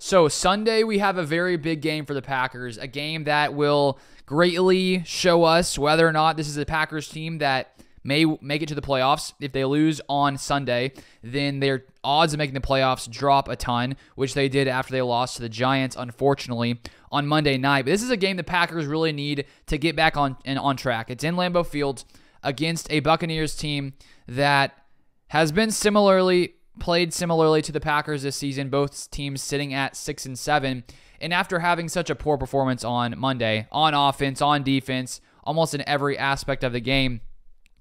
So Sunday, we have a very big game for the Packers, a game that will greatly show us whether or not this is a Packers team that may make it to the playoffs. If they lose on Sunday, then their odds of making the playoffs drop a ton, which they did after they lost to the Giants, unfortunately, on Monday night. But this is a game the Packers really need to get back on track. It's in Lambeau Field against a Buccaneers team that has been played similarly to the Packers this season, both teams sitting at 6-7. And after having such a poor performance on Monday, on offense, on defense, almost in every aspect of the game,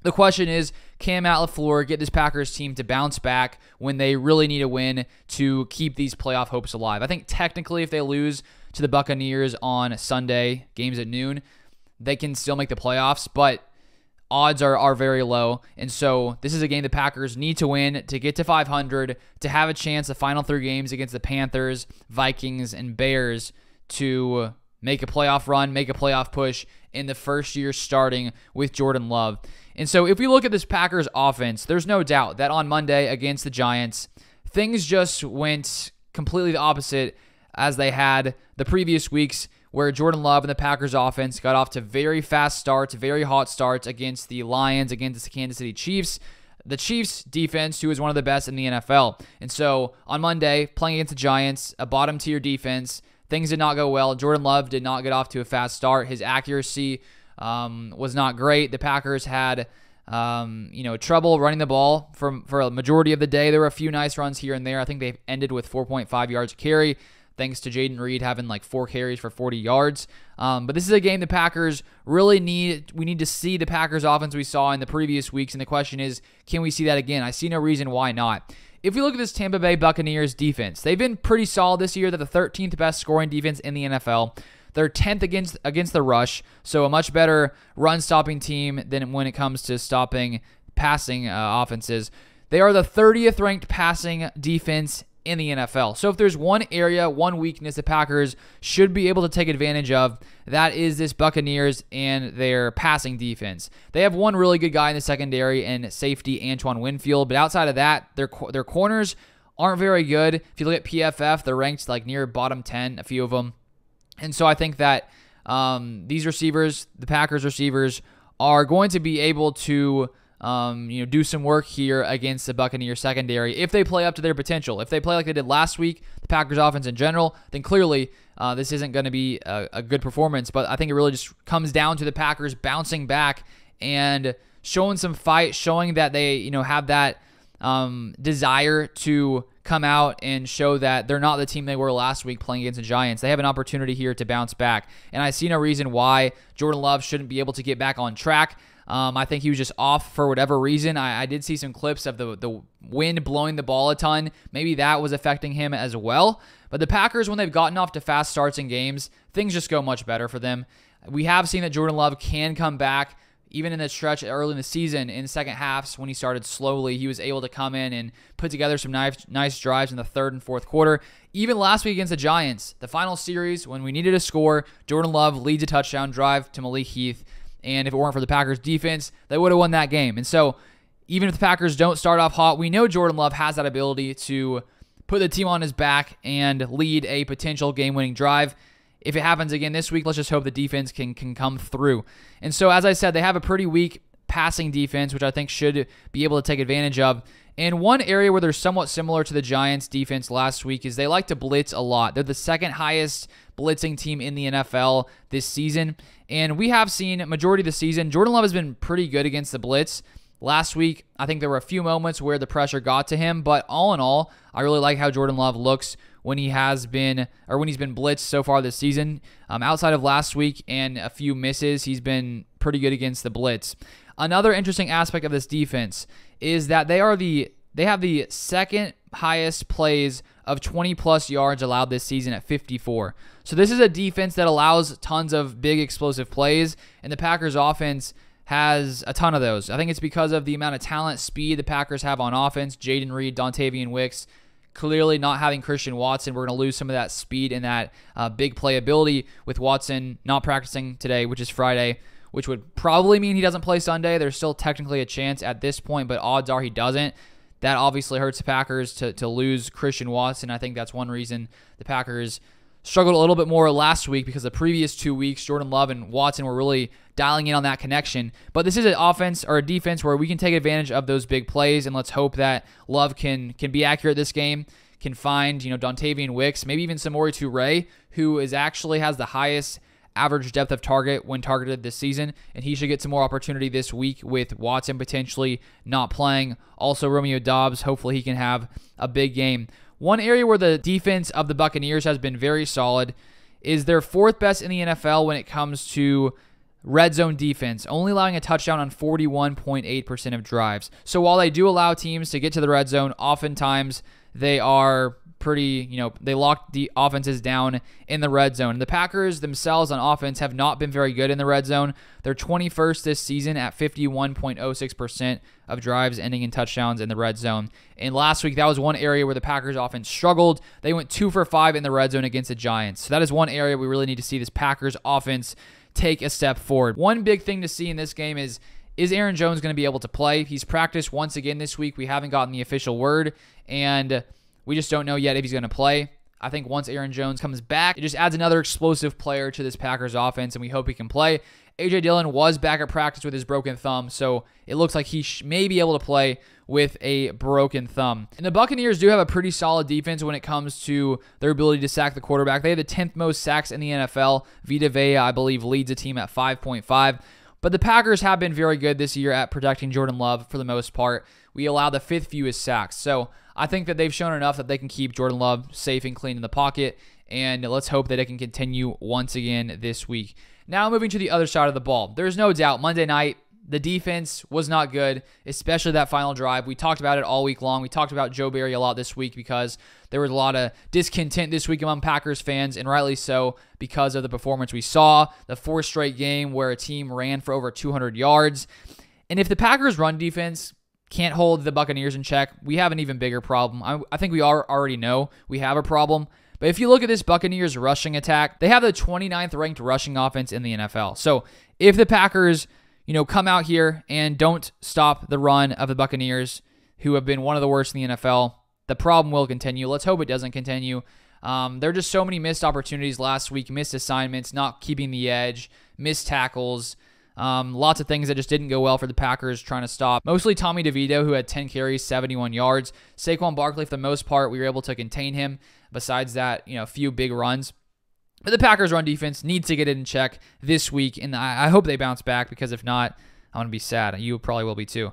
the question is, can Matt LaFleur get this Packers team to bounce back when they really need a win to keep these playoff hopes alive? I think technically if they lose to the Buccaneers on Sunday, games at noon, they can still make the playoffs, but odds are very low. And so this is a game the Packers need to win to get to 500, to have a chance the final 3 games against the Panthers, Vikings, and Bears to make a playoff run, make a playoff push in the first year starting with Jordan Love. And so if we look at this Packers offense, there's no doubt that on Monday against the Giants, things just went completely the opposite as they had the previous weeks, where Jordan Love and the Packers offense got off to very fast starts, very hot starts against the Lions, against the Kansas City Chiefs. The Chiefs defense, who is one of the best in the NFL. And so on Monday, playing against the Giants, a bottom tier defense, things did not go well. Jordan Love did not get off to a fast start. His accuracy was not great. The Packers had trouble running the ball for a majority of the day. There were a few nice runs here and there. I think they ended with 4.5 yards a carry, thanks to Jaden Reed having like 4 carries for 40 yards. But this is a game the Packers really need. We need to see the Packers offense we saw in the previous weeks, and the question is, can we see that again? I see no reason why not. If we look at this Tampa Bay Buccaneers defense, they've been pretty solid this year. They're the 13th best scoring defense in the NFL. They're 10th against the rush, so a much better run-stopping team than when it comes to stopping passing offenses. They are the 30th ranked passing defense in the NFL. So if there's one area, one weakness the Packers should be able to take advantage of, that is this Buccaneers and their passing defense. They have one really good guy in the secondary and safety, Antoine Winfield, but outside of that, their corners aren't very good. If you look at PFF, they're ranked like near bottom 10, a few of them. And so I think that these receivers, the Packers receivers, are going to be able to do some work here against the Buccaneers secondary if they play up to their potential. If they play like they did last week, the Packers offense in general, then clearly this isn't going to be a good performance. But I think it really just comes down to the Packers bouncing back and showing some fight, showing that they have that desire to come out and show that they're not the team they were last week playing against the Giants. They have an opportunity here to bounce back, and I see no reason why Jordan Love shouldn't be able to get back on track. I think he was just off for whatever reason. I did see some clips of the wind blowing the ball a ton. Maybe that was affecting him as well. But the Packers, when they've gotten off to fast starts in games, things just go much better for them. We have seen that Jordan Love can come back. Even in the stretch early in the season, in the second halves, when he started slowly, he was able to come in and put together some nice drives in the third and fourth quarter. Even last week against the Giants, the final series, when we needed a score, Jordan Love leads a touchdown drive to Malik Heath. And if it weren't for the Packers defense, they would have won that game. And so even if the Packers don't start off hot, we know Jordan Love has that ability to put the team on his back and lead a potential game-winning drive. If it happens again this week, let's just hope the defense can come through. And so, as I said, they have a pretty weak passing defense, which I think should be able to take advantage of. And one area where they're somewhat similar to the Giants' defense last week is they like to blitz a lot. They're the second highest blitzing team in the NFL this season. And we have seen majority of the season, Jordan Love has been pretty good against the blitz. Last week, I think there were a few moments where the pressure got to him, but all in all, I really like how Jordan Love looks when he's been blitzed so far this season. Outside of last week and a few misses, he's been pretty good against the blitz. Another interesting aspect of this defense is that they have the second highest plays of 20-plus yards allowed this season at 54. So this is a defense that allows tons of big explosive plays, and the Packers offense has a ton of those. I think it's because of the amount of talent, speed the Packers have on offense. Jaden Reed, Dontavian Wicks, clearly not having Christian Watson. We're going to lose some of that speed and that big playability with Watson not practicing today, which is Friday, which would probably mean he doesn't play Sunday. There's still technically a chance at this point, but odds are he doesn't. that obviously hurts the Packers to lose Christian Watson. I think that's one reason the Packers struggled a little bit more last week, because the previous 2 weeks, Jordan Love and Watson were really dialing in on that connection. But this is an offense or a defense where we can take advantage of those big plays, and let's hope that Love can be accurate this game, can find, Dontavian Wicks, maybe even Samori Toure, who actually has the highest average depth of target when targeted this season, and he should get some more opportunity this week with Watson potentially not playing. Also, Romeo Doubs, hopefully he can have a big game. One area where the defense of the Buccaneers has been very solid is they're fourth best in the NFL when it comes to red zone defense, only allowing a touchdown on 41.8% of drives. So while they do allow teams to get to the red zone, oftentimes they are pretty, they lock the offenses down in the red zone. And the Packers themselves on offense have not been very good in the red zone. They're 21st this season at 51.06% of drives ending in touchdowns in the red zone. And last week, that was one area where the Packers offense struggled. They went 2 for 5 in the red zone against the Giants. So that is one area we really need to see this Packers offense take a step forward. One big thing to see in this game is Aaron Jones going to be able to play? He's practiced once again this week. We haven't gotten the official word, and we just don't know yet if he's going to play. I think once Aaron Jones comes back, it just adds another explosive player to this Packers offense, and we hope he can play. A.J. Dillon was back at practice with his broken thumb, so it looks like he may be able to play with a broken thumb. And the Buccaneers do have a pretty solid defense when it comes to their ability to sack the quarterback. They have the 10th most sacks in the NFL. Vita Vea, I believe, leads the team at 5.5. But the Packers have been very good this year at protecting Jordan Love for the most part. We allow the 5th fewest sacks. So I think that they've shown enough that they can keep Jordan Love safe and clean in the pocket. And let's hope that it can continue once again this week. Now moving to the other side of the ball. There's no doubt Monday night, the defense was not good, especially that final drive. We talked about it all week long. We talked about Joe Barry a lot this week because there was a lot of discontent this week among Packers fans, and rightly so because of the performance we saw, the 4th straight game where a team ran for over 200 yards. And if the Packers' run defense can't hold the Buccaneers in check, we have an even bigger problem. I think we already know we have a problem. But if you look at this Buccaneers rushing attack, they have the 29th ranked rushing offense in the NFL. So if the Packers come out here and don't stop the run of the Buccaneers, who have been one of the worst in the NFL, the problem will continue. Let's hope it doesn't continue. There are just so many missed opportunities last week, missed assignments, not keeping the edge, missed tackles, lots of things that just didn't go well for the Packers trying to stop. Mostly Tommy DeVito, who had 10 carries, 71 yards. Saquon Barkley, for the most part, we were able to contain him. Besides that, a few big runs. But the Packers' run defense needs to get it in check this week, and I hope they bounce back, because if not, I'm going to be sad. You probably will be too.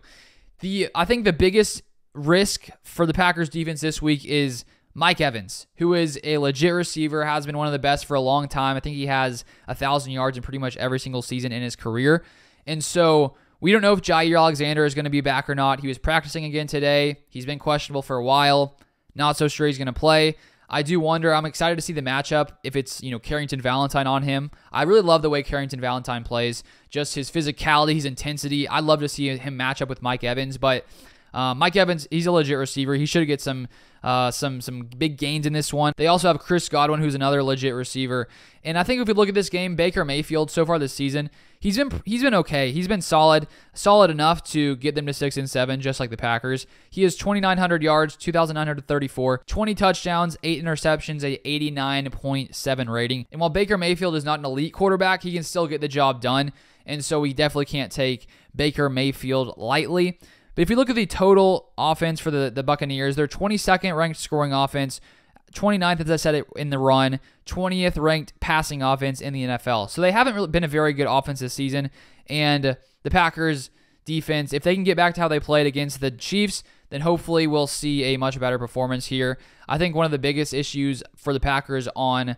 I think the biggest risk for the Packers' defense this week is Mike Evans, who is a legit receiver, has been one of the best for a long time. I think he has 1,000 yards in pretty much every single season in his career. And so we don't know if Jair Alexander is going to be back or not. He was practicing again today. He's been questionable for a while. Not so sure he's going to play. I do wonder, I'm excited to see the matchup if it's, Carrington Valentine on him. I really love the way Carrington Valentine plays, just his physicality, his intensity. I'd love to see him match up with Mike Evans, but Mike Evans, he's a legit receiver. He should get some big gains in this one. They also have Chris Godwin, who's another legit receiver. And I think if we look at this game, Baker Mayfield so far this season, he's been okay. He's been solid enough to get them to 6-7, just like the Packers. He has 2,900 yards, 2,934, 20 touchdowns, 8 interceptions, a 89.7 rating. And while Baker Mayfield is not an elite quarterback, he can still get the job done. And so we definitely can't take Baker Mayfield lightly. But if you look at the total offense for the Buccaneers, they're 22nd ranked scoring offense, 29th, as I said, in the run, 20th ranked passing offense in the NFL. So they haven't really been a very good offense this season. And the Packers defense, if they can get back to how they played against the Chiefs, then hopefully we'll see a much better performance here. I think one of the biggest issues for the Packers on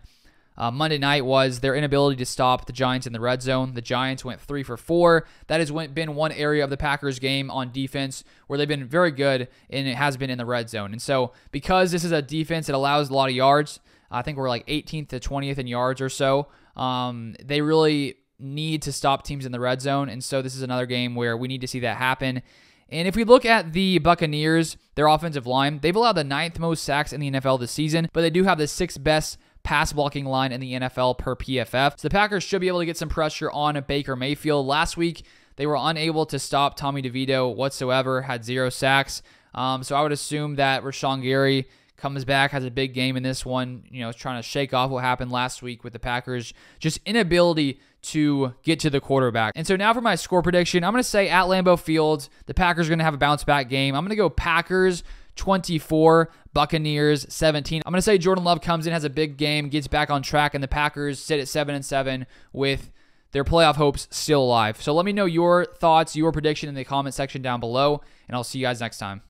Monday night was their inability to stop the Giants in the red zone. The Giants went 3 for 4. That has been one area of the Packers game on defense where they've been very good, and it has been in the red zone. And so because this is a defense that allows a lot of yards, I think we're like 18th to 20th in yards or so, they really need to stop teams in the red zone. And so this is another game where we need to see that happen. And if we look at the Buccaneers, their offensive line, they've allowed the 9th most sacks in the NFL this season, but they do have the 6th best pass blocking line in the NFL per PFF. So the Packers should be able to get some pressure on Baker Mayfield. Last week, they were unable to stop Tommy DeVito whatsoever, had 0 sacks. So I would assume that Rashawn Gary comes back, has a big game in this one, trying to shake off what happened last week with the Packers, just inability to get to the quarterback. And so now for my score prediction, I'm going to say at Lambeau Field, the Packers are going to have a bounce back game. I'm going to go Packers 24, Buccaneers 17. I'm going to say Jordan Love comes in, has a big game, gets back on track, and the Packers sit at 7-7 with their playoff hopes still alive. So let me know your thoughts, your prediction in the comment section down below, and I'll see you guys next time.